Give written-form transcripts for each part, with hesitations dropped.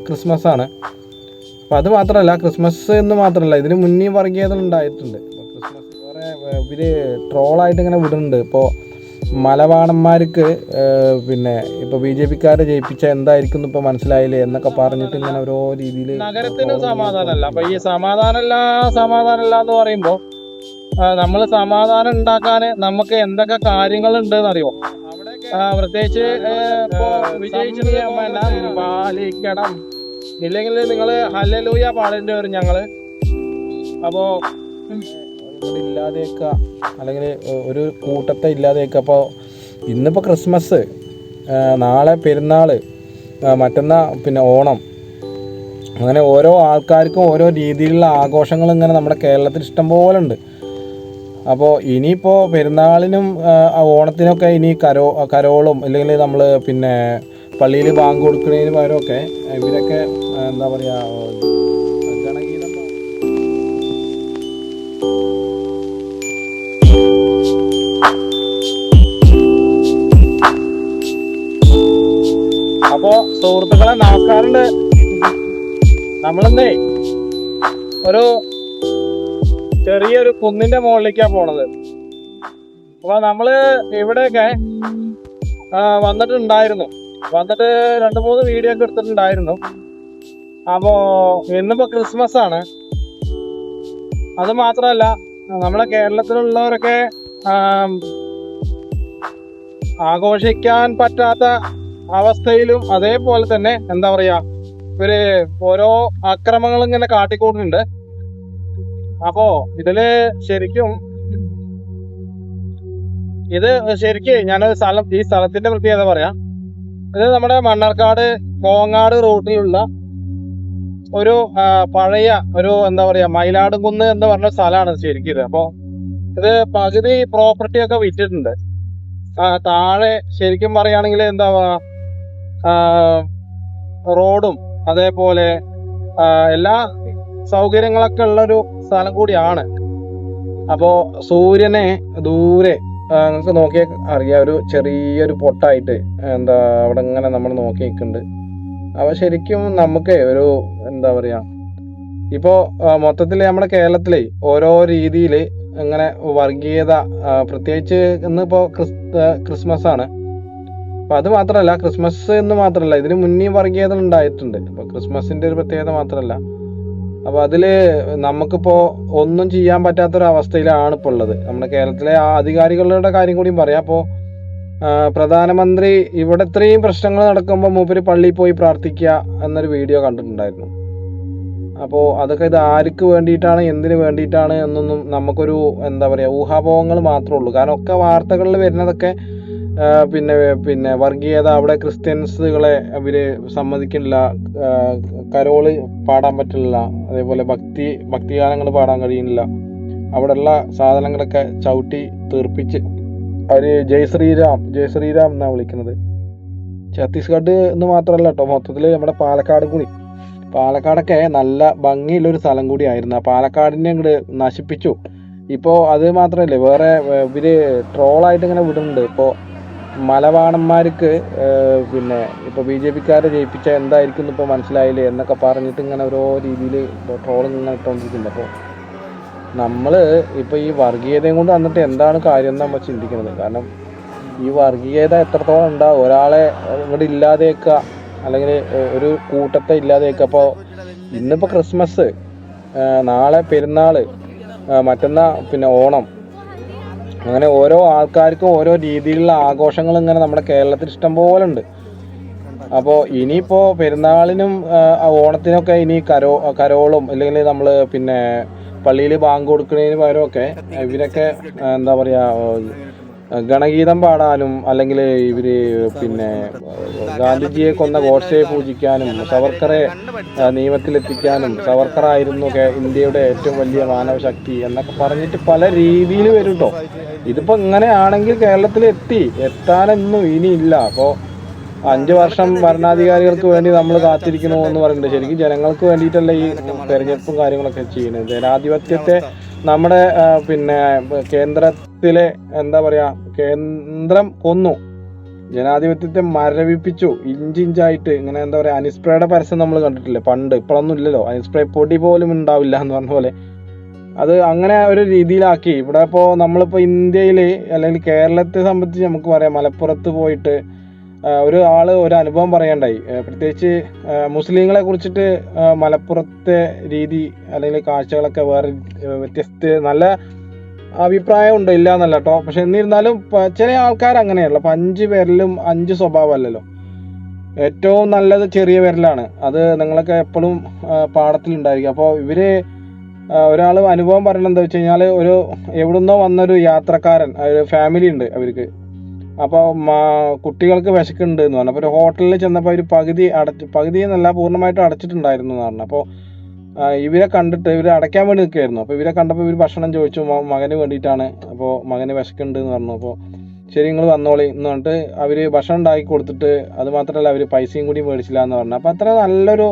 Christmas ആണ്. അപ്പം അത് മാത്രമല്ല, ക്രിസ്മസ് എന്ന് മാത്രമല്ല, ഇതിന് മുന്നേ വർഗീയത ഉണ്ടായിട്ടുണ്ട്. ക്രിസ്മസ് വേറെ ഇവർ ട്രോളായിട്ട് ഇങ്ങനെ വിടുന്നുണ്ട്. ഇപ്പോൾ മലവാണന്മാർക്ക് പിന്നെ ഇപ്പോൾ BJP-ക്കാരെ ജയിപ്പിച്ച എന്തായിരിക്കും ഇപ്പോൾ മനസ്സിലായില്ലേ എന്നൊക്കെ പറഞ്ഞിട്ട് ഇങ്ങനെ ഓരോ രീതിയിൽ നഗരത്തിന് സമാധാനമല്ല. അപ്പം ഈ സമാധാനമല്ല എന്ന് പറയുമ്പോൾ നമ്മൾ സമാധാനം ഉണ്ടാക്കാൻ നമുക്ക് എന്തൊക്കെ കാര്യങ്ങളുണ്ടെന്ന് അറിയോ? പ്രത്യേകിച്ച് വിജയിച്ചത് പാലിക്കണം, ഇല്ലെങ്കിൽ നിങ്ങൾ ഹല്ലേലൂയ പാടേണ്ടി വരും ഞങ്ങള്. അപ്പോൾ ഇല്ലാതെയൊക്കെ അല്ലെങ്കിൽ ഒരു കൂട്ടത്തെ ഇല്ലാതെയൊക്കെ. അപ്പോൾ ഇന്നിപ്പോൾ ക്രിസ്മസ്, നാളെ പെരുന്നാൾ, മറ്റന്നാ പിന്നെ ഓണം, അങ്ങനെ ഓരോ ആൾക്കാർക്കും ഓരോ രീതിയിലുള്ള ആഘോഷങ്ങൾ ഇങ്ങനെ നമ്മുടെ കേരളത്തിൽ ഇഷ്ടംപോലെ ഉണ്ട്. അപ്പോൾ ഇനിയിപ്പോൾ പെരുന്നാളിനും ഓണത്തിനൊക്കെ ഇനി കരോളും അല്ലെങ്കിൽ നമ്മൾ പിന്നെ പള്ളിയിൽ ബാങ്ക് കൊടുക്കുന്നതിന് പകരമൊക്കെ ഇവരൊക്കെ എന്താ പറയുക, ഗണഗീതം. അപ്പോൾ സുഹൃത്തുക്കളെ നമസ്കാരമുണ്ട്. നമ്മളെന്നേ ഒരു ചെറിയൊരു കുന്നിന്റെ മുകളിലേക്കാണ് പോണത്. അപ്പൊ നമ്മള് ഇവിടെയൊക്കെ വന്നിട്ട് 2-3 വീഡിയോ ഒക്കെ എടുത്തിട്ടുണ്ടായിരുന്നു. അപ്പോ ഇന്നിപ്പോ ക്രിസ്മസ് ആണ്. അത് മാത്രമല്ല, നമ്മളെ കേരളത്തിലുള്ളവരൊക്കെ ആഘോഷിക്കാൻ പറ്റാത്ത അവസ്ഥയിലും അതേപോലെ തന്നെ എന്താ പറയാ, ഇവര് ഓരോ അക്രമങ്ങൾ ഇങ്ങനെ കാട്ടിക്കൂടുന്നുണ്ട്. അപ്പോ ശരിക്കും ഞാനൊരു ഈ സ്ഥലത്തിന്റെ പ്രത്യേകത പറയാം. ഇത് നമ്മുടെ മണ്ണാർക്കാട് കോങ്ങാട് റൂട്ടിലുള്ള ഒരു പഴയ ഒരു എന്താ പറയാ, മയിലാടുംകുന്ന് എന്ന് പറഞ്ഞ സ്ഥലമാണ് ശരിക്കും ഇത്. അപ്പോ ഇത് പകുതി പ്രോപ്പർട്ടി ഒക്കെ വിറ്റിട്ടുണ്ട്. താഴെ ശരിക്കും പറയുകയാണെങ്കിൽ എന്താ റോഡും അതേപോലെ എല്ലാ സൗകര്യങ്ങളൊക്കെ ഉള്ളൊരു സ്ഥലം കൂടിയാണ്. അപ്പോൾ സൂര്യനെ ദൂരെ നിങ്ങൾക്ക് നോക്കിയാൽ അറിയാം, ഒരു ചെറിയൊരു പൊട്ടായിട്ട് എന്താ അവിടെ ഇങ്ങനെ നമ്മൾ നോക്കി നിൽക്കുന്നുണ്ട്. അപ്പോൾ ശരിക്കും നമുക്ക് ഒരു എന്താ പറയുക, ഇപ്പോൾ മൊത്തത്തിൽ നമ്മുടെ കേരളത്തിലെ ഓരോ രീതിയിൽ ഇങ്ങനെ വർഗീയത, പ്രത്യേകിച്ച് ഇന്നിപ്പോൾ ക്രിസ്മസ് ആണ്. അപ്പം അത് മാത്രമല്ല, ക്രിസ്മസ് എന്ന് മാത്രമല്ല, ഇതിന് മുന്നേ വർഗീയത ഉണ്ടായിട്ടുണ്ട്. ഇപ്പോൾ ക്രിസ്മസിൻ്റെ ഒരു പ്രത്യേകത മാത്രമല്ല. അപ്പോൾ അതിൽ നമുക്കിപ്പോൾ ഒന്നും ചെയ്യാൻ പറ്റാത്തൊരവസ്ഥയിലാണ് ഇപ്പോൾ ഉള്ളത്. നമ്മുടെ കേരളത്തിലെ അധികാരികളുടെ കാര്യം കൂടിയും പറയാം. അപ്പോൾ പ്രധാനമന്ത്രി ഇവിടെ ഇത്രയും പ്രശ്നങ്ങൾ നടക്കുമ്പോൾ മൂപ്പര് പള്ളിയിൽ പോയി പ്രാർത്ഥിക്കുക എന്നൊരു വീഡിയോ കണ്ടിട്ടുണ്ടായിരുന്നു. അപ്പോൾ അതൊക്കെ ഇത് ആർക്ക് വേണ്ടിയിട്ടാണ്, എന്തിനു വേണ്ടിയിട്ടാണ് എന്നൊന്നും നമുക്കൊരു എന്താ പറയുക, ഊഹാപോഹങ്ങൾ മാത്രമേ ഉള്ളൂ. കാരണം ഒക്കെ വാർത്തകളിൽ വരുന്നതൊക്കെ പിന്നെ വർഗീയത, അവിടെ ക്രിസ്ത്യൻസുകളെ അവര് സമ്മതിക്കില്ല, കരോള് പാടാൻ പറ്റില്ല, അതേപോലെ ഭക്തിഗാനങ്ങൾ പാടാൻ കഴിയുന്നില്ല, അവിടെയുള്ള സാധനങ്ങളൊക്കെ ചവിട്ടി തീർപ്പിച്ച് അവര് ജയ് ശ്രീരാം എന്നാണ് വിളിക്കുന്നത്. ഛത്തീസ്ഗഡ് എന്ന് മാത്രമല്ല കേട്ടോ, മൊത്തത്തിൽ നമ്മുടെ പാലക്കാടൊക്കെ നല്ല ഭംഗിയുള്ളൊരു സ്ഥലം കൂടിയായിരുന്നു. ആ പാലക്കാടിനെ അങ്ങോട്ട് നശിപ്പിച്ചു. ഇപ്പോൾ അത് മാത്രമല്ലേ, വേറെ ഇവര് ട്രോളായിട്ട് ഇങ്ങനെ വിടുന്നുണ്ട്. ഇപ്പോൾ മലവാണന്മാർക്ക് പിന്നെ ഇപ്പോൾ BJP-ക്കാരെ ജയിപ്പിച്ച എന്തായിരിക്കും ഇപ്പോൾ മനസ്സിലായില്ലേ എന്നൊക്കെ പറഞ്ഞിട്ട് ഇങ്ങനെ ഓരോ രീതിയിൽ ട്രോളിങ് ഇങ്ങനെ ഇട്ടുകൊണ്ടിരിക്കുന്നുണ്ട്. അപ്പോൾ നമ്മൾ ഇപ്പോൾ ഈ വർഗീയതയും കൊണ്ട് വന്നിട്ട് എന്താണ് കാര്യം എന്ന് നമ്മൾ ചിന്തിക്കുന്നത്. കാരണം ഈ വർഗീയത എത്രത്തോളം ഉണ്ടാവും, ഒരാളെ ഇവിടെ ഇല്ലാതെയൊക്കെ അല്ലെങ്കിൽ ഒരു കൂട്ടത്തെ ഇല്ലാതെയൊക്കെ. അപ്പോൾ ഇന്നിപ്പോൾ ക്രിസ്മസ്, നാളെ പെരുന്നാൾ, മറ്റന്നാ പിന്നെ ഓണം, അങ്ങനെ ഓരോ ആൾക്കാർക്കും ഓരോ രീതിയിലുള്ള ആഘോഷങ്ങൾ ഇങ്ങനെ നമ്മുടെ കേരളത്തിൽ ഇഷ്ടംപോലെ ഉണ്ട്. അപ്പോൾ ഇനിയിപ്പോൾ പെരുന്നാളിനും ഓണത്തിനൊക്കെ ഇനി കരോളും അല്ലെങ്കിൽ നമ്മൾ പിന്നെ പള്ളിയിൽ ബാങ്ക് കൊടുക്കുന്നതിന് പകരമൊക്കെ ഇവരൊക്കെ എന്താ പറയുക, ഗണഗീതം പാടാനും അല്ലെങ്കിൽ ഇവര് പിന്നെ ഗാന്ധിജിയെ കൊന്ന ഗോഡ്സെയെ പൂജിക്കാനും സവർക്കറെ നിയമത്തിലെത്തിക്കാനും സവർക്കറായിരുന്നു ഇന്ത്യയുടെ ഏറ്റവും വലിയ മാനവശക്തി എന്നൊക്കെ പറഞ്ഞിട്ട് പല രീതിയിൽ വരും കേട്ടോ. ഇതിപ്പോൾ ഇങ്ങനെയാണെങ്കിൽ കേരളത്തിൽ എത്താനൊന്നും ഇനിയില്ല. അപ്പോൾ 5 വർഷം ഭരണാധികാരികൾക്ക് വേണ്ടി നമ്മൾ കാത്തിരിക്കണോ എന്ന് പറയുന്നുണ്ട്. ശരിക്കും ജനങ്ങൾക്ക് വേണ്ടിയിട്ടല്ല ഈ തെരഞ്ഞെടുപ്പും കാര്യങ്ങളൊക്കെ ചെയ്യുന്നത്. ജനാധിപത്യത്തെ നമ്മുടെ പിന്നെ കേന്ദ്രത്തിലെ എന്താ പറയുക, കേന്ദ്രം കൊന്നു. ജനാധിപത്യത്തെ മരവിപ്പിച്ചു. ഇഞ്ചിഞ്ചായിട്ട് ഇങ്ങനെ എന്താ പറയുക, അനിസ്പ്രേയുടെ പരസ്യം നമ്മൾ കണ്ടിട്ടില്ലേ പണ്ട്, ഇപ്പോഴൊന്നും ഇല്ലല്ലോ, അനിസ്പ്രേ പൊടി പോലും ഉണ്ടാവില്ല എന്ന് പറഞ്ഞ പോലെ അത് അങ്ങനെ ഒരു രീതിയിലാക്കി. ഇവിടെ ഇപ്പോൾ നമ്മളിപ്പോൾ ഇന്ത്യയിൽ അല്ലെങ്കിൽ കേരളത്തെ സംബന്ധിച്ച് നമുക്ക് പറയാം, മലപ്പുറത്ത് പോയിട്ട് ഒരു അനുഭവം പറയണ്ടായി. പ്രത്യേകിച്ച് മുസ്ലിങ്ങളെ കുറിച്ചിട്ട് മലപ്പുറത്തെ രീതി അല്ലെങ്കിൽ കാഴ്ചകളൊക്കെ വേറെ വ്യത്യസ്ത നല്ല അഭിപ്രായം ഉണ്ട്, ഇല്ല എന്നല്ല കേട്ടോ. പക്ഷെ എന്നിരുന്നാലും ചില ആൾക്കാർ അങ്ങനെയല്ല. ഇപ്പം 5 വിരലും 5 സ്വഭാവമല്ലല്ലോ. ഏറ്റവും നല്ലത് ചെറിയ വിരലാണ്. അത് നിങ്ങളൊക്കെ എപ്പോഴും പാഠത്തിലുണ്ടായിരിക്കും. അപ്പോൾ ഇവര് ഒരാൾ അനുഭവം പറയണത് എന്താ വെച്ച് കഴിഞ്ഞാൽ, എവിടുന്നോ വന്നൊരു യാത്രക്കാരൻ, ഒരു ഫാമിലി ഉണ്ട് അവർക്ക്. അപ്പോൾ കുട്ടികൾക്ക് വിശക്കുന്നുണ്ട് എന്ന് പറഞ്ഞു. അപ്പോൾ ഒരു ഹോട്ടലിൽ ചെന്നപ്പോൾ അവർ പകുതി എന്നല്ല പൂർണ്ണമായിട്ടും അടച്ചിട്ടുണ്ടായിരുന്നു എന്ന് പറഞ്ഞു. അപ്പോൾ ഇവരെ കണ്ടിട്ട് ഇവർ അടയ്ക്കാൻ വേണ്ടി നിൽക്കുകയായിരുന്നു. അപ്പോൾ ഇവരെ കണ്ടപ്പോൾ ഇവർ ഭക്ഷണം ചോദിച്ചു, മകന് വേണ്ടിയിട്ടാണ്. അപ്പോൾ മകന് വിശക്കുന്നുണ്ട് എന്ന് പറഞ്ഞു. അപ്പോൾ ശരി നിങ്ങൾ വന്നോളി എന്ന് പറഞ്ഞിട്ട് അവർ ഭക്ഷണം ഉണ്ടാക്കി കൊടുത്തിട്ട്, അത് മാത്രമല്ല അവർ പൈസയും കൂടി മേടിച്ചില്ല എന്ന് പറഞ്ഞു. അപ്പോൾ അത്ര നല്ലൊരു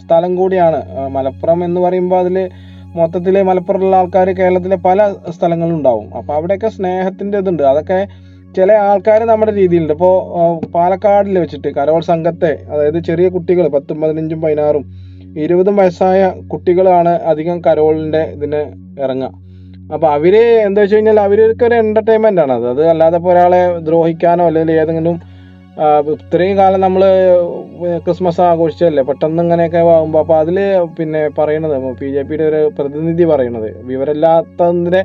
സ്ഥലം കൂടിയാണ് മലപ്പുറം എന്ന് പറയുമ്പോൾ. അതിൽ മൊത്തത്തിൽ മലപ്പുറമുള്ള ആൾക്കാർ കേരളത്തിലെ പല സ്ഥലങ്ങളും ഉണ്ടാവും. അപ്പോൾ അവിടെയൊക്കെ സ്നേഹത്തിൻ്റെ ഇതുണ്ട്. അതൊക്കെ ചില ആൾക്കാർ നമ്മുടെ രീതിയിലുണ്ട്. ഇപ്പോൾ പാലക്കാടിൽ വെച്ചിട്ട് കരോൾ സംഘത്തെ, അതായത് ചെറിയ കുട്ടികൾ 10, 15, 16, 20 വയസ്സായ കുട്ടികളാണ് അധികം കരോളിൻ്റെ ഇതിന് ഇറങ്ങുക. അപ്പോൾ അവർ എന്താ വെച്ച് കഴിഞ്ഞാൽ അവർക്കൊരു എൻ്റർടൈൻമെൻ്റ് ആണ് അത്. അല്ലാതെ ഇപ്പോൾ ഒരാളെ ദ്രോഹിക്കാനോ അല്ലെങ്കിൽ ഏതെങ്കിലും ഇത്രയും കാലം നമ്മൾ ക്രിസ്മസ് ആഘോഷിച്ചല്ലേ, പെട്ടെന്ന് ഇങ്ങനെയൊക്കെ ആകുമ്പോൾ. അപ്പോൾ അതിൽ പറയണത് BJPയുടെ ഒരു പ്രതിനിധി പറയണത്, വിവരമില്ലാത്തതിൻ്റെ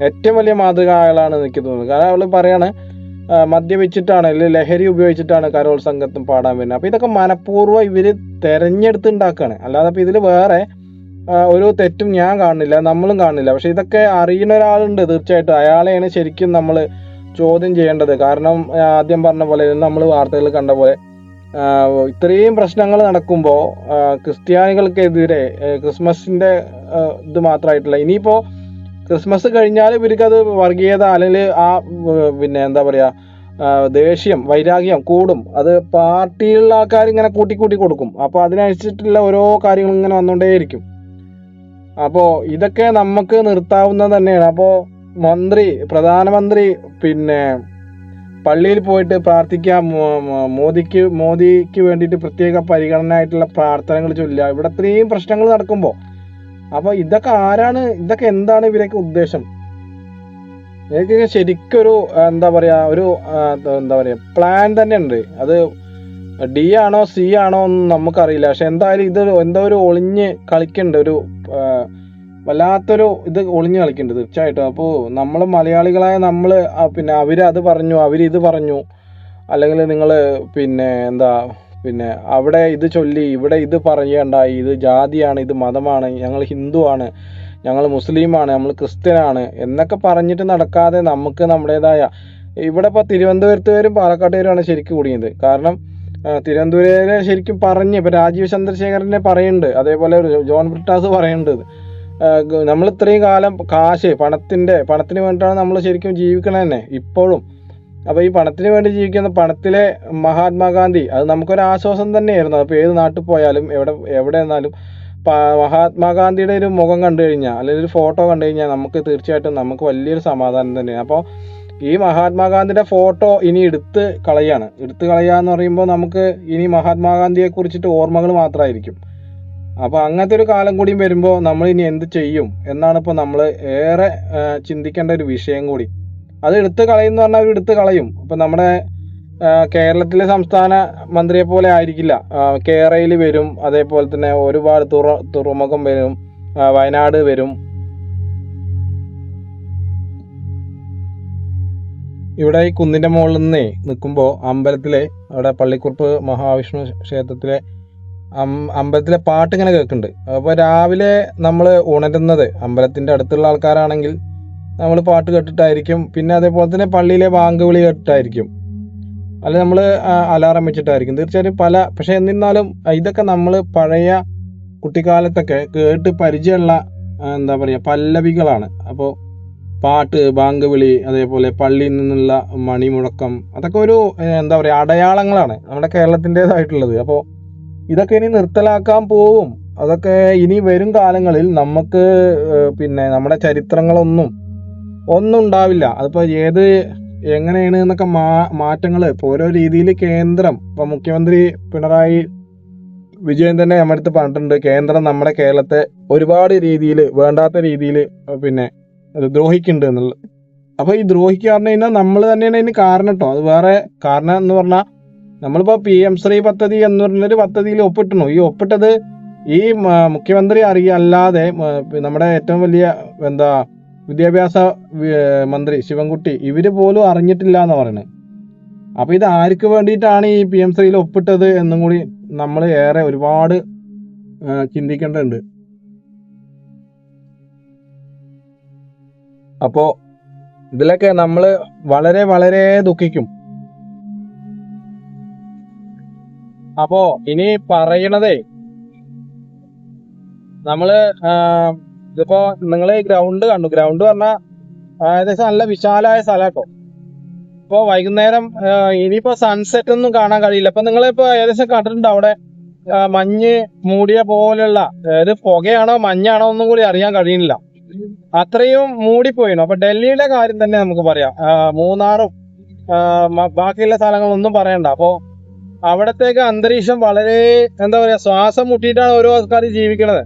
ഏറ്റവും വലിയ മാതൃക അയാളാണ് എനിക്ക് തോന്നുന്നത്. കാരണം അവൾ പറയാണ് മദ്യപിച്ചിട്ടാണ് അല്ലെങ്കിൽ ലഹരി ഉപയോഗിച്ചിട്ടാണ് കരോൾ സംഘത്തും പാടാൻ വരുന്നത്. അപ്പോൾ ഇതൊക്കെ മനഃപൂർവ്വം ഇവർ തിരഞ്ഞെടുത്ത് ഉണ്ടാക്കുകയാണ്. അല്ലാതെ ഇപ്പോൾ ഇതിൽ വേറെ ഒരു തെറ്റും ഞാൻ കാണുന്നില്ല, നമ്മളും കാണുന്നില്ല. പക്ഷെ ഇതൊക്കെ അറിയുന്ന ഒരാളുണ്ട് തീർച്ചയായിട്ടും, അയാളെയാണ് ശരിക്കും നമ്മൾ ചോദ്യം ചെയ്യേണ്ടത്. കാരണം ആദ്യം പറഞ്ഞ പോലെ, നമ്മൾ വാർത്തകൾ കണ്ട പോലെ ഇത്രയും പ്രശ്നങ്ങൾ നടക്കുമ്പോൾ ക്രിസ്ത്യാനികൾക്കെതിരെ ക്രിസ്മസിൻ്റെ ഇത് മാത്രമായിട്ടില്ല, ഇനിയിപ്പോൾ ക്രിസ്മസ് കഴിഞ്ഞാൽ ഇവർക്കത് വർഗീയത അല്ലെങ്കിൽ എന്താ പറയുക, ദേഷ്യം വൈരാഗ്യം കൂടും. അത് പാർട്ടിയിലുള്ള ആൾക്കാർ ഇങ്ങനെ കൂട്ടി കൊടുക്കും. അപ്പോൾ അതിനനുസരിച്ചിട്ടുള്ള ഓരോ കാര്യങ്ങളും ഇങ്ങനെ വന്നുകൊണ്ടേയിരിക്കും. അപ്പോൾ ഇതൊക്കെ നമുക്ക് നിർത്താവുന്നത് തന്നെയാണ്. അപ്പോൾ പ്രധാനമന്ത്രി പള്ളിയിൽ പോയിട്ട് പ്രാർത്ഥിക്കാം, മോദിക്ക് വേണ്ടിയിട്ട് പ്രത്യേക പരിഗണനയായിട്ടുള്ള പ്രാർത്ഥനകൾ ചൊല്ലുക. ഇവിടെ ഇത്രയും പ്രശ്നങ്ങൾ നടക്കുമ്പോൾ അപ്പോൾ ഇതൊക്കെ ഇതൊക്കെ എന്താണ് ഇവരൊക്കെ ഉദ്ദേശം? ഇതൊക്കെ ശരിക്കൊരു എന്താ പറയുക പ്ലാൻ തന്നെ ഉണ്ട്. അത് D ആണോ C ആണോ ഒന്നും നമുക്കറിയില്ല. പക്ഷെ എന്തായാലും ഇത് എന്തോ ഒരു ഒളിഞ്ഞ് കളിക്കുന്നുണ്ട്, വല്ലാത്തൊരു ഇത് ഒളിഞ്ഞ് കളിക്കുന്നുണ്ട് തീർച്ചയായിട്ടും. അപ്പോൾ നമ്മൾ മലയാളികളായ നമ്മൾ അവരത് പറഞ്ഞു, അവരിത് പറഞ്ഞു, അല്ലെങ്കിൽ നിങ്ങൾ അവിടെ ഇത് ചൊല്ലി ഇവിടെ ഇത് പറയണ്ടായി, ഇത് ജാതിയാണ്, ഇത് മതമാണ്, ഞങ്ങൾ ഹിന്ദുവാണ്, ഞങ്ങൾ മുസ്ലിമാണ്, നമ്മൾ ക്രിസ്ത്യനാണ് എന്നൊക്കെ പറഞ്ഞിട്ട് നടക്കാതെ നമുക്ക് നമ്മുടേതായ ഇവിടെ ഇപ്പോൾ തിരുവനന്തപുരത്തുകാരും പാലക്കാട്ടുകാരുമാണ് ശരിക്കും കുടുങ്ങിയത്. കാരണം തിരുവനന്തപുരത്തെ ശരിക്കും ഇപ്പോൾ രാജീവ് ചന്ദ്രശേഖരനെ പറയുന്നുണ്ട്, അതേപോലെ ജോൺ ബ്രിട്ടാസ് പറയുന്നുണ്ട്, നമ്മൾ ഇത്രയും കാലം പണത്തിന് വേണ്ടിയിട്ടാണ് നമ്മൾ ശരിക്കും ജീവിക്കണത് തന്നെ ഇപ്പോഴും. അപ്പോൾ ഈ പണത്തിന് വേണ്ടി ജീവിക്കുന്ന പണത്തിലെ മഹാത്മാഗാന്ധി അത് നമുക്കൊരു ആശ്വാസം തന്നെയായിരുന്നു. അപ്പോൾ ഏത് നാട്ടിൽ പോയാലും എവിടെ നിന്നാലും മഹാത്മാഗാന്ധിയുടെ ഒരു മുഖം കണ്ടു കഴിഞ്ഞാൽ അല്ലെങ്കിൽ ഒരു ഫോട്ടോ കണ്ടു കഴിഞ്ഞാൽ നമുക്ക് തീർച്ചയായിട്ടും നമുക്ക് വലിയൊരു സമാധാനം തന്നെയാണ്. അപ്പോൾ ഈ മഹാത്മാഗാന്ധിയുടെ ഫോട്ടോ ഇനി എടുത്ത് കളയുക എന്ന് പറയുമ്പോൾ നമുക്ക് ഇനി മഹാത്മാഗാന്ധിയെ കുറിച്ചിട്ട് ഓർമ്മകൾ മാത്രമായിരിക്കും. അപ്പോൾ അങ്ങനത്തെ ഒരു കാലം കൂടിയും വരുമ്പോൾ നമ്മൾ ഇനി എന്ത് ചെയ്യും എന്നാണ് ഇപ്പോൾ നമ്മൾ ഏറെ ചിന്തിക്കേണ്ട ഒരു വിഷയം കൂടി. അത് എടുത്ത് കളയുമെന്ന് പറഞ്ഞാൽ അവർ എടുത്ത് കളയും. ഇപ്പം നമ്മുടെ കേരളത്തിലെ സംസ്ഥാന മന്ത്രിയെ പോലെ ആയിരിക്കില്ല, കേരളയിൽ വരും, അതേപോലെ തന്നെ ഒരുപാട് തുറമുഖം വരും, വയനാട് വരും. ഇവിടെ ഈ കുന്നിൻ്റെ മുകളിൽ നിന്നേ നിൽക്കുമ്പോൾ അവിടെ പള്ളിക്കുറുപ്പ് മഹാവിഷ്ണു ക്ഷേത്രത്തിലെ അമ്പലത്തിലെ പാട്ട് ഇങ്ങനെ കേൾക്കുന്നുണ്ട്. അപ്പോൾ രാവിലെ നമ്മൾ ഉണരുന്നത് അമ്പലത്തിൻ്റെ അടുത്തുള്ള ആൾക്കാരാണെങ്കിൽ നമ്മൾ പാട്ട് കേട്ടിട്ടായിരിക്കും. പിന്നെ അതേപോലെ തന്നെ പള്ളിയിലെ ബാങ്ക് വിളി കേട്ടിട്ടായിരിക്കും, അല്ലെങ്കിൽ നമ്മൾ അലാറം വെച്ചിട്ടായിരിക്കും തീർച്ചയായിട്ടും പക്ഷെ എന്നിരുന്നാലും ഇതൊക്കെ നമ്മൾ പഴയ കുട്ടിക്കാലത്തൊക്കെ കേട്ട് പരിചയമുള്ള പല്ലവികളാണ്. അപ്പോൾ പാട്ട്, ബാങ്ക് വിളി, അതേപോലെ പള്ളിയിൽ നിന്നുള്ള മണിമുഴക്കം, അതൊക്കെ ഒരു അടയാളങ്ങളാണ് നമ്മുടെ കേരളത്തിൻ്റെതായിട്ടുള്ളത്. അപ്പോൾ ഇതൊക്കെ ഇനി നിർത്തലാക്കാൻ പോവും. അതൊക്കെ ഇനി വരും കാലങ്ങളിൽ നമുക്ക് നമ്മുടെ ചരിത്രങ്ങളൊന്നും ഉണ്ടാവില്ല. അതിപ്പോൾ എങ്ങനെയാണ് എന്നൊക്കെ മാറ്റങ്ങൾ ഇപ്പോൾ ഓരോ രീതിയിൽ കേന്ദ്രം ഇപ്പൊ മുഖ്യമന്ത്രി പിണറായി വിജയൻ തന്നെ നമ്മുടെ അടുത്ത് പറഞ്ഞിട്ടുണ്ട്, കേന്ദ്രം നമ്മുടെ കേരളത്തെ ഒരുപാട് രീതിയിൽ വേണ്ടാത്ത രീതിയിൽ പിന്നെ ദ്രോഹിക്കുന്നുണ്ട് എന്നുള്ളത്. അപ്പൊ ഈ ദ്രോഹിക്കുക പറഞ്ഞു കഴിഞ്ഞാൽ നമ്മൾ തന്നെയാണ് ഇതിന് കാരണം കേട്ടോ. അത് വേറെ കാരണം എന്ന് പറഞ്ഞാൽ നമ്മളിപ്പോ PM ശ്രീ പദ്ധതി എന്ന് പറഞ്ഞൊരു പദ്ധതിയിൽ ഒപ്പിട്ടു. ഈ ഒപ്പിട്ടത് ഈ മുഖ്യമന്ത്രി അല്ലാതെ നമ്മുടെ ഏറ്റവും വലിയ വിദ്യാഭ്യാസ മന്ത്രി ശിവൻകുട്ടി ഇവര് പോലും അറിഞ്ഞിട്ടില്ല എന്ന് പറയുന്നത്. അപ്പൊ ഇത് ആർക്ക് വേണ്ടിയിട്ടാണ് ഈ PM ശ്രീയിൽ ഒപ്പിട്ടത് എന്നും കൂടി നമ്മൾ ഏറെ ഒരുപാട് ചിന്തിക്കേണ്ടതുണ്ട്. അപ്പോ ഇതിലൊക്കെ നമ്മൾ വളരെ വളരെ ദുഃഖിക്കും. അപ്പോ ഇനി പറയണതേ, നമ്മള് ഇതിപ്പോ നിങ്ങള് ഗ്രൗണ്ട് കണ്ടു. ഗ്രൗണ്ട് പറഞ്ഞാൽ ഏകദേശം നല്ല വിശാലമായ സ്ഥലം കേട്ടോ. ഇപ്പൊ വൈകുന്നേരം ഇനിയിപ്പോ സൺസെറ്റ് ഒന്നും കാണാൻ കഴിയില്ല. അപ്പൊ നിങ്ങളിപ്പോ ഏകദേശം കണ്ടിട്ടുണ്ട് അവിടെ മഞ്ഞ് മൂടിയ പോലുള്ള, അതായത് പുകയാണോ മഞ്ഞാണോ ഒന്നും കൂടി അറിയാൻ കഴിയുന്നില്ല, അത്രയും മൂടിപ്പോയിനു. അപ്പൊ ഡൽഹിയുടെ കാര്യം തന്നെ നമുക്ക് പറയാം, മൂന്നാറും ബാക്കിയുള്ള സ്ഥലങ്ങളൊന്നും പറയണ്ട. അപ്പോ അവിടത്തേക്ക് അന്തരീക്ഷം വളരെ ശ്വാസം മുട്ടിയിട്ടാണ് ഓരോ ആൾക്കാർ ജീവിക്കുന്നത്.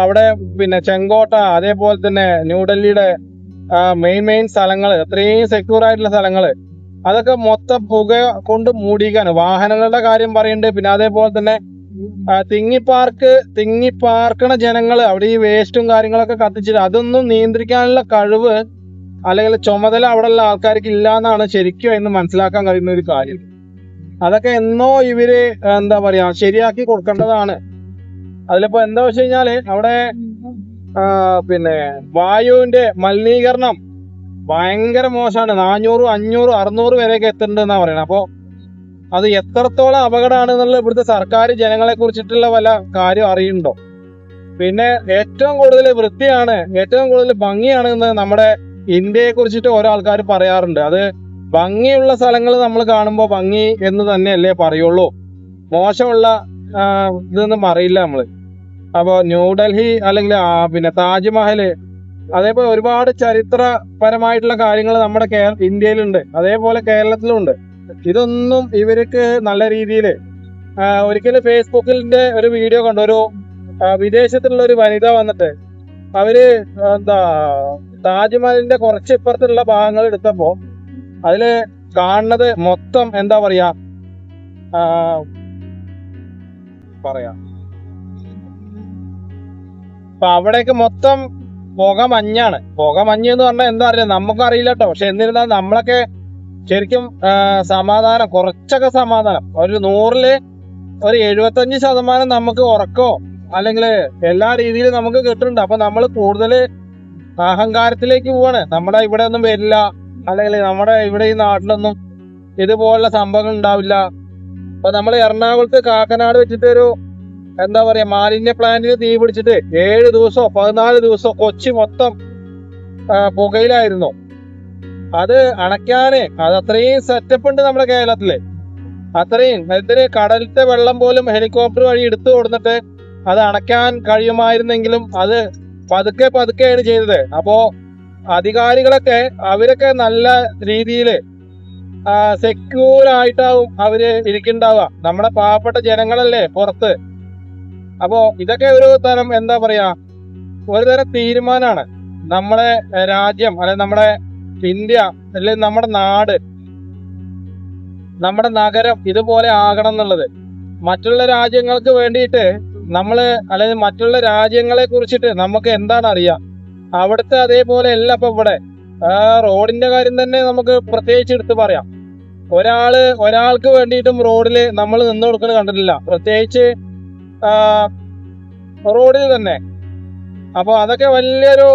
അവിടെ പിന്നെ ചെങ്കോട്ട, അതേപോലെ തന്നെ ന്യൂഡൽഹിയുടെ മെയിൻ സ്ഥലങ്ങൾ, അത്രയും സെക്യൂർ ആയിട്ടുള്ള സ്ഥലങ്ങള്, അതൊക്കെ മൊത്തം പുക കൊണ്ട് മൂടിക്കാണ്. വാഹനങ്ങളുടെ കാര്യം പറയുന്നുണ്ട്. പിന്നെ അതേപോലെ തന്നെ തിങ്ങിപ്പാർക്കണ ജനങ്ങള് അവിടെ ഈ വേസ്റ്റും കാര്യങ്ങളൊക്കെ കത്തിച്ചിട്ട് അതൊന്നും നിയന്ത്രിക്കാനുള്ള കഴിവ് അല്ലെങ്കിൽ ചുമതല അവിടെയുള്ള ആൾക്കാർക്ക് ഇല്ലാന്നാണ് ശരിക്കും എന്ന് മനസ്സിലാക്കാൻ കഴിയുന്ന ഒരു കാര്യം. അതൊക്കെ എന്നോ ഇവര് ശരിയാക്കി കൊടുക്കേണ്ടതാണ്. അതിലിപ്പോ എന്താ വെച്ച് കഴിഞ്ഞാല് അവിടെ പിന്നെ വായുവിന്റെ മലിനീകരണം ഭയങ്കര മോശമാണ്. 400, 500, 600 വരെയൊക്കെ എത്തുന്നുണ്ടെന്നാ പറയുന്നത്. അപ്പോ അത് എത്രത്തോളം അപകടമാണ് എന്നുള്ളത് ഇവിടുത്തെ സർക്കാർ ജനങ്ങളെ കുറിച്ചിട്ടുള്ള വല്ല കാര്യം അറിയുന്നുണ്ടോ? പിന്നെ ഏറ്റവും കൂടുതൽ വൃത്തിയാണ്, ഏറ്റവും കൂടുതൽ ഭംഗിയാണ് എന്ന് നമ്മുടെ ഇന്ത്യയെ കുറിച്ചിട്ട് ഓരോ ആൾക്കാർ പറയാറുണ്ട്. അത് ഭംഗിയുള്ള സ്ഥലങ്ങൾ നമ്മൾ കാണുമ്പോൾ ഭംഗി എന്ന് തന്നെയല്ലേ പറയുള്ളൂ, മോശമുള്ള ഇതൊന്നും അറിയില്ല നമ്മള്. അപ്പോ ന്യൂഡൽഹി അല്ലെങ്കിൽ പിന്നെ താജ്മഹൽ, അതേപോലെ ഒരുപാട് ചരിത്രപരമായിട്ടുള്ള കാര്യങ്ങൾ നമ്മുടെ ഇന്ത്യയിലുണ്ട്, അതേപോലെ കേരളത്തിലുണ്ട്. ഇതൊന്നും ഇവർക്ക് നല്ല രീതിയിൽ ഒരിക്കലും ഫേസ്ബുക്കിന്റെ ഒരു വീഡിയോ കണ്ടു, ഒരു വിദേശത്തുള്ള ഒരു വനിത വന്നിട്ട് അവര് താജ്മഹലിന്റെ കുറച്ച് ഇപ്പുറത്തുള്ള ഭാഗങ്ങൾ എടുത്തപ്പോ അതില് കാണുന്നത് മൊത്തം അപ്പൊ അവിടേക്ക് മൊത്തം പുക മഞ്ഞാണ്. പുക മഞ്ഞ് എന്ന് പറഞ്ഞാൽ എന്താ അറിയില്ല, നമുക്കറിയില്ല കേട്ടോ. പക്ഷെ എന്നിരുന്നാൽ നമ്മളൊക്കെ ശരിക്കും കുറച്ചൊക്കെ സമാധാനം, ഒരു 100-ല് ഒരു 75% നമുക്ക് ഉറക്കോ അല്ലെങ്കിൽ എല്ലാ രീതിയിലും നമുക്ക് കിട്ടുന്നുണ്ട്. അപ്പൊ നമ്മൾ കൂടുതൽ അഹങ്കാരത്തിലേക്ക് പോവാണ്. നമ്മുടെ ഇവിടെ ഒന്നും വരില്ല, അല്ലെങ്കിൽ നമ്മുടെ ഇവിടെ ഈ നാട്ടിലൊന്നും ഇതുപോലുള്ള സംഭവങ്ങൾ ഉണ്ടാവില്ല. അപ്പൊ നമ്മൾ എറണാകുളത്ത് കാക്കനാട് വെച്ചിട്ട് ഒരു മാലിന്യ പ്ലാന്റിന് തീ പിടിച്ചിട്ട് 7 ദിവസമോ 14 ദിവസമോ കൊച്ചി മൊത്തം പുകയിലായിരുന്നു. അത് അണയ്ക്കാന് അത് അത്രയും സെറ്റപ്പ് ഉണ്ട് നമ്മുടെ കേരളത്തില്. അത്രയും ഇതിന് കടലത്തെ വെള്ളം പോലും ഹെലികോപ്റ്റർ വഴി എടുത്തു കൊടുത്തിട്ട് അത് അണയ്ക്കാൻ കഴിയുമായിരുന്നെങ്കിലും അത് പതുക്കെയാണ് ചെയ്തത്. അപ്പോ അധികാരികളൊക്കെ അവരൊക്കെ നല്ല രീതിയിൽ സെക്യൂർ ആയിട്ടാവും അവര് ഇരിക്കുന്നുണ്ടാവുക. നമ്മുടെ പാവപ്പെട്ട ജനങ്ങളല്ലേ പുറത്ത്. അപ്പോ ഇതൊക്കെ ഒരു തരം ഒരു തരം തീരുമാനമാണ്. നമ്മളെ രാജ്യം അല്ലെങ്കിൽ നമ്മുടെ ഇന്ത്യ അല്ലെങ്കിൽ നമ്മുടെ നാട്, നമ്മുടെ നഗരം ഇതുപോലെ ആകണം എന്നുള്ളത്. മറ്റുള്ള രാജ്യങ്ങൾക്ക് വേണ്ടിയിട്ട് അല്ലെങ്കിൽ മറ്റുള്ള രാജ്യങ്ങളെ കുറിച്ചിട്ട് നമുക്ക് എന്താണ് അറിയാം, അവിടുത്തെ അതേപോലെ അല്ല. ഇപ്പൊ ഇവിടെ റോഡിന്റെ കാര്യം തന്നെ നമുക്ക് പ്രത്യേകിച്ച് എടുത്ത് പറയാം. ഒരാൾക്ക് വേണ്ടിയിട്ടും റോഡില് നമ്മൾ നിന്ന് കൊടുക്കുന്നത് കണ്ടിട്ടില്ല, പ്രത്യേകിച്ച് റോഡിൽ തന്നെ. അപ്പൊ അതൊക്കെ വലിയൊരു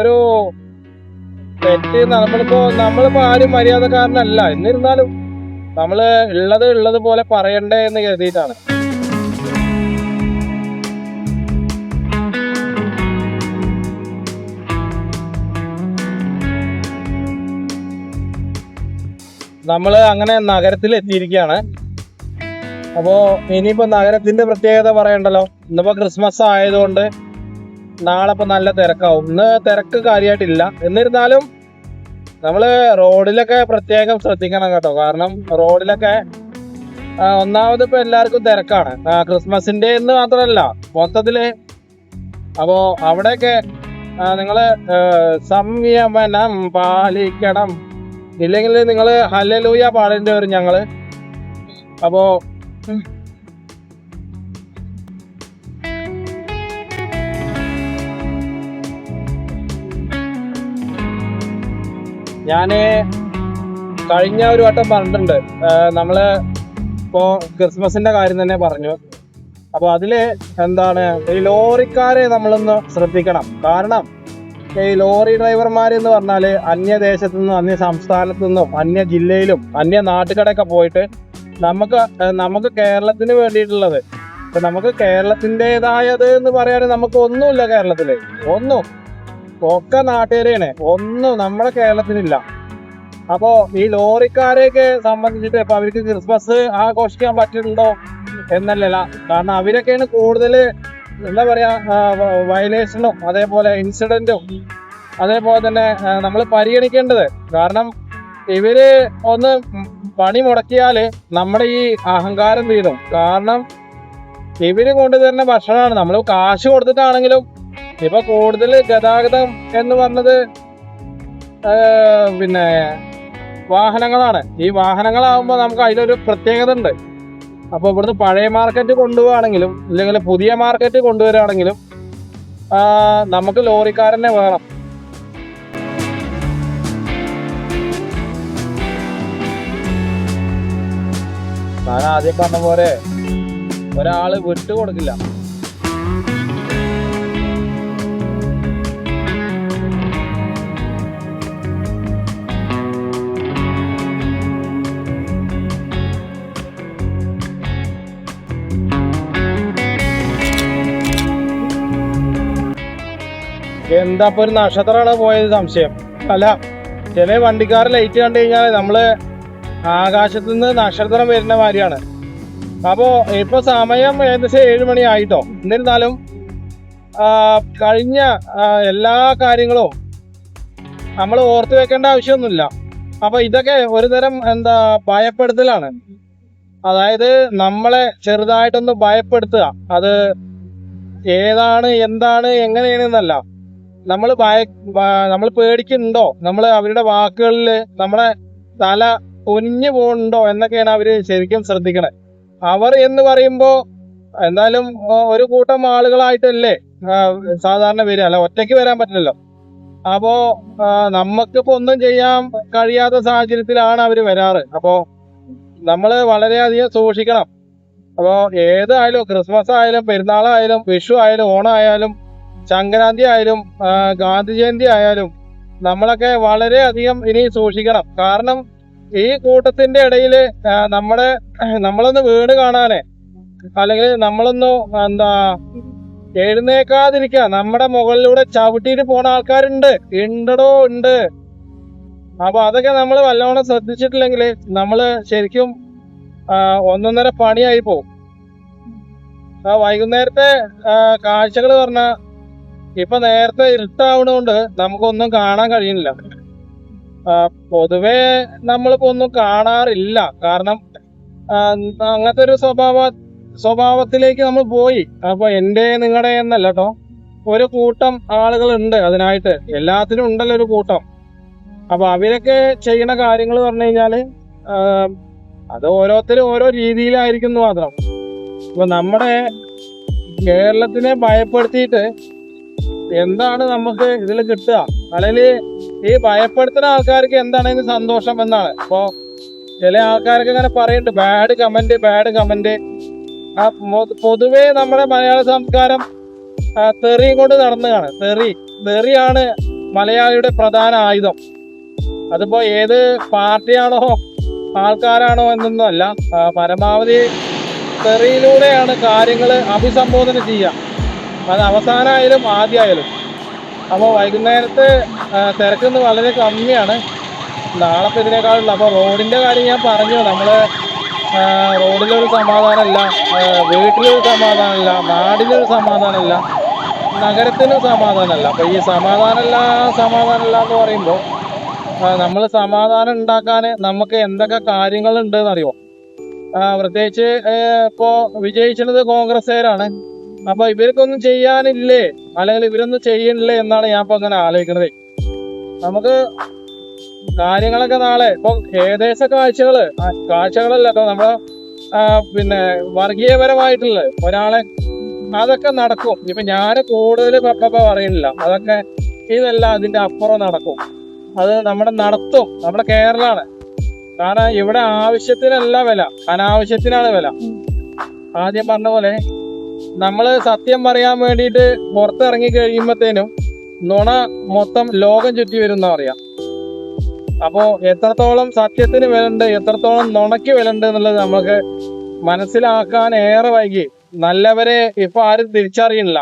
ഒരു തെറ്റ്. നമ്മളിപ്പോ ആരും മര്യാദക്കാരനല്ല, എന്നിരുന്നാലും നമ്മള് ഉള്ളത് പോലെ പറയണ്ടേ എന്ന് കരുതിയിട്ടാണ്. നമ്മള് അങ്ങനെ നഗരത്തിൽ എത്തിയിരിക്കുകയാണ്. അപ്പോ ഇനിയിപ്പോ നഗരത്തിന്റെ പ്രത്യേകത പറയണ്ടല്ലോ. ഇന്നിപ്പോ ക്രിസ്മസ് ആയതുകൊണ്ട് നാളെ ഇപ്പൊ നല്ല തിരക്കാവും. ഇന്ന് തിരക്ക് കാര്യമായിട്ടില്ല, എന്നിരുന്നാലും നമ്മള് റോഡിലൊക്കെ പ്രത്യേകം ശ്രദ്ധിക്കണം കേട്ടോ. കാരണം റോഡിലൊക്കെ ഒന്നാമത് ഇപ്പൊ എല്ലാവർക്കും തിരക്കാണ്, ക്രിസ്മസിന്റെ എന്ന് മാത്രമല്ല മൊത്തത്തില്. അപ്പോ അവിടെയൊക്കെ നിങ്ങള് സംയമനം പാലിക്കണം, ഇല്ലെങ്കിൽ നിങ്ങള് ഹല്ലേലൂയ പാടേണ്ടി വരും ഞങ്ങള്. അപ്പോ ഞാന് കഴിഞ്ഞ ഒരു വട്ടം പറഞ്ഞിട്ടുണ്ട്, നമ്മള് ഇപ്പോ ക്രിസ്മസിന്റെ കാര്യം തന്നെ പറഞ്ഞു. അപ്പൊ അതില് എന്താണ്, ഈ ലോറിക്കാരെ നമ്മളൊന്ന് ശ്രദ്ധിക്കണം. കാരണം ഈ ലോറി ഡ്രൈവർമാർ എന്ന് പറഞ്ഞാല് അന്യദേശത്തു നിന്നും അന്യ സംസ്ഥാനത്തു നിന്നും അന്യ ജില്ലയിലും അന്യ നാട്ടുകടയൊക്കെ പോയിട്ട് നമുക്ക് കേരളത്തിന് വേണ്ടിയിട്ടുള്ളത്, ഇപ്പൊ നമുക്ക് കേരളത്തിൻ്റെതായത് എന്ന് പറയാൻ നമുക്ക് ഒന്നുമില്ല കേരളത്തില്. ഒന്നും ഒക്കെ നാട്ടുകാരെയാണ്, ഒന്നും നമ്മുടെ കേരളത്തിനില്ല. അപ്പോ ഈ ലോറിക്കാരെയൊക്കെ സംബന്ധിച്ചിട്ട് ഇപ്പൊ അവർക്ക് ക്രിസ്മസ് ആഘോഷിക്കാൻ പറ്റുന്നുണ്ടോ എന്നല്ല. കാരണം അവരൊക്കെയാണ് കൂടുതൽ എന്താ പറയാ വയലേഷനും അതേപോലെ ഇൻസിഡന്റും അതേപോലെ തന്നെ നമ്മൾ പരിഗണിക്കേണ്ടത്. കാരണം ഇവര് ഒന്ന് പണി മുടക്കിയാല് നമ്മുടെ ഈ അഹങ്കാരം തീരും. കാരണം ഇവര് കൊണ്ടുതരുന്ന ഭക്ഷണമാണ്, നമ്മൾ കാശ് കൊടുത്തിട്ടാണെങ്കിലും. ഇപ്പൊ കൂടുതൽ ഗതാഗതം എന്ന് പറഞ്ഞത് പിന്നെ വാഹനങ്ങളാണ്. ഈ വാഹനങ്ങളാകുമ്പോൾ നമുക്ക് അതിലൊരു പ്രത്യേകത ഉണ്ട്. അപ്പൊ ഇവിടുന്ന് പഴയ മാർക്കറ്റ് കൊണ്ടുപോവാണെങ്കിലും ഇല്ലെങ്കിൽ പുതിയ മാർക്കറ്റ് കൊണ്ടുവരികയാണെങ്കിലും നമുക്ക് ലോറിക്കാരനെ വേണം. ഞാൻ ആദ്യം പറഞ്ഞ പോലെ ഒരാള് വിട്ടു കൊടുക്കില്ല. എന്താ ഇപ്പൊ ഒരു നക്ഷത്രമാണ് പോയത് സംശയം. അല്ല, ചില വണ്ടിക്കാർ ലൈറ്റ് കണ്ടു കഴിഞ്ഞാൽ നമ്മള് ആകാശത്തു നിന്ന് നക്ഷത്രം വരുന്ന മാതിരിയാണ്. അപ്പോ ഇപ്പൊ സമയം ഏകദേശം 7 മണി ആയിട്ടോ. എന്നിരുന്നാലും കഴിഞ്ഞ എല്ലാ കാര്യങ്ങളും നമ്മൾ ഓർത്തു വെക്കേണ്ട ആവശ്യമൊന്നുമില്ല. അപ്പൊ ഇതൊക്കെ ഒരുതരം ഭയപ്പെടുത്തലാണ്. അതായത് നമ്മളെ ചെറുതായിട്ടൊന്ന് ഭയപ്പെടുത്തുക. അത് ഏതാണ് എന്താണ് എങ്ങനെയാണെന്നല്ല, നമ്മൾ പേടിക്കുന്നുണ്ടോ, നമ്മൾ അവരുടെ വാക്കുകളിൽ നമ്മളെ തല പൊനിഞ്ഞു പോകുന്നുണ്ടോ എന്നൊക്കെയാണ് അവര് ശരിക്കും ശ്രദ്ധിക്കണേ. അവർ എന്ന് പറയുമ്പോ എന്തായാലും ഒരു കൂട്ടം ആളുകളായിട്ടല്ലേ സാധാരണ വരിക, അല്ല ഒറ്റയ്ക്ക് വരാൻ പറ്റില്ലല്ലോ. അപ്പോ നമുക്കിപ്പോ ഒന്നും ചെയ്യാൻ കഴിയാത്ത സാഹചര്യത്തിലാണ് അവര് വരാറ്. അപ്പോ നമ്മള് വളരെയധികം സൂക്ഷിക്കണം. അപ്പോ ഏതായാലും ക്രിസ്മസ് ആയാലും പെരുന്നാളായാലും വിഷു ആയാലും ഓണമായാലും സംക്രാന്തി ആയാലും ഗാന്ധി ജയന്തി ആയാലും നമ്മളൊക്കെ വളരെയധികം ഇനി സൂക്ഷിക്കണം. കാരണം ഈ കൂട്ടത്തിന്റെ ഇടയിൽ നമ്മളൊന്ന് വീട് കാണാനേ, അല്ലെങ്കിൽ നമ്മളൊന്ന് എഴുന്നേക്കാതിരിക്കുക, നമ്മുടെ മുകളിലൂടെ ചവിട്ടിയിട്ട് പോണ ആൾക്കാരുണ്ട്, ഉണ്ട്. അപ്പൊ അതൊക്കെ നമ്മൾ വല്ലവണ്ണം ശ്രദ്ധിച്ചിട്ടില്ലെങ്കിൽ നമ്മള് ശരിക്കും ഒന്നൊന്നര പണിയായി പോകും. വൈകുന്നേരത്തെ കാഴ്ചകൾ പറഞ്ഞാൽ ഇപ്പൊ നേരത്തെ ഇരുട്ടാവണോണ്ട് നമുക്കൊന്നും കാണാൻ കഴിയുന്നില്ല. പൊതുവെ നമ്മളിപ്പോ ഒന്നും കാണാറില്ല. കാരണം അങ്ങനത്തെ ഒരു സ്വഭാവത്തിലേക്ക് നമ്മൾ പോയി. അപ്പൊ എന്റെ നിങ്ങളുടെ എന്നല്ല കേട്ടോ, ഒരു കൂട്ടം ആളുകളുണ്ട് അതിനായിട്ട്. എല്ലാത്തിനും ഉണ്ടല്ലോ ഒരു കൂട്ടം. അപ്പൊ അവരൊക്കെ ചെയ്യുന്ന കാര്യങ്ങൾ പറഞ്ഞു കഴിഞ്ഞാല് അത് ഓരോരുത്തരും ഓരോ രീതിയിലായിരിക്കും മാത്രം. ഇപ്പൊ നമ്മുടെ കേരളത്തിനെ ഭയപ്പെടുത്തിയിട്ട് എന്താണ് നമുക്ക് ഇതിൽ കിട്ടുക? അല്ലെങ്കിൽ ഈ ഭയപ്പെടുത്തുന്ന ആൾക്കാർക്ക് എന്താണ് ഇതിന് സന്തോഷം എന്നാണ്. അപ്പോ ചില ആൾക്കാർക്ക് ഇങ്ങനെ പറയുന്നുണ്ട് ബാഡ് കമന്റ്. പൊതുവേ നമ്മുടെ മലയാള സംസ്കാരം തെറിയും കൊണ്ട് നടന്നതാണ്. തെറിയാണ് മലയാളിയുടെ പ്രധാന ആയുധം. അതിപ്പോ ഏത് പാർട്ടിയാണോ ആൾക്കാരാണോ എന്നൊന്നും അല്ല, പരമാവധി തെറിയിലൂടെയാണ് കാര്യങ്ങൾ അഭിസംബോധന ചെയ്യുക. അത് അവസാനമായാലും ആദ്യമായാലും. അപ്പോൾ വൈകുന്നേരത്തെ തിരക്കൊന്ന് വളരെ കമ്മിയാണ്. നാളെ ഇപ്പം ഇതിനേക്കാളുള്ള. അപ്പോൾ റോഡിൻ്റെ കാര്യം ഞാൻ പറഞ്ഞു. നമ്മൾ റോഡിലൊരു സമാധാനമല്ല, വീട്ടിലൊരു സമാധാനമല്ല, നാടിനൊരു സമാധാനമല്ല, നഗരത്തിനും സമാധാനമല്ല. അപ്പോൾ ഈ സമാധാനമല്ല എന്ന് പറയുമ്പോൾ നമ്മൾ സമാധാനം ഉണ്ടാക്കാൻ നമുക്ക് എന്തൊക്കെ കാര്യങ്ങളുണ്ട് എന്നറിയോ? പ്രത്യേകിച്ച് ഇപ്പോ വിജയിച്ചത് കോൺഗ്രസ്സുകാരാണ്. അപ്പൊ ഇവർക്കൊന്നും ചെയ്യാനില്ലേ, അല്ലെങ്കിൽ ഇവരൊന്നും ചെയ്യണില്ലേ എന്നാണ് ഞാൻ ഇപ്പൊ അങ്ങനെ ആലോചിക്കുന്നത്. നമുക്ക് കാര്യങ്ങളൊക്കെ നാളെ ഇപ്പൊ ഏകദേശ കാഴ്ചകളല്ല കേട്ടോ, നമ്മളെ പിന്നെ വർഗീയപരമായിട്ടുള്ള ഒരാളെ അതൊക്കെ നടക്കും. ഇപ്പൊ ഞാൻ കൂടുതൽ പറയുന്നില്ല, അതൊക്കെ ഇതെല്ലാം അതിന്റെ അപ്പുറം നടക്കും. അത് നടത്തും. നമ്മുടെ കേരളമാണ്. കാരണം ഇവിടെ ആവശ്യത്തിനല്ല വില, അനാവശ്യത്തിനാണ് വില. ആദ്യം പറഞ്ഞ പോലെ നമ്മള് സത്യം പറയാൻ വേണ്ടിയിട്ട് പുറത്തിറങ്ങി കഴിയുമ്പോഴത്തേനും നുണ മൊത്തം ലോകം ചുറ്റി വരുന്ന പറയാം. അപ്പോ എത്രത്തോളം സത്യത്തിന് വിലണ്ട്, എത്രത്തോളം നുണയ്ക്ക് വിലണ്ട് എന്നുള്ളത് നമുക്ക് മനസ്സിലാക്കാൻ ഏറെ വൈകി. നല്ലവരെ ഇപ്പൊ ആരും തിരിച്ചറിയണില്ല.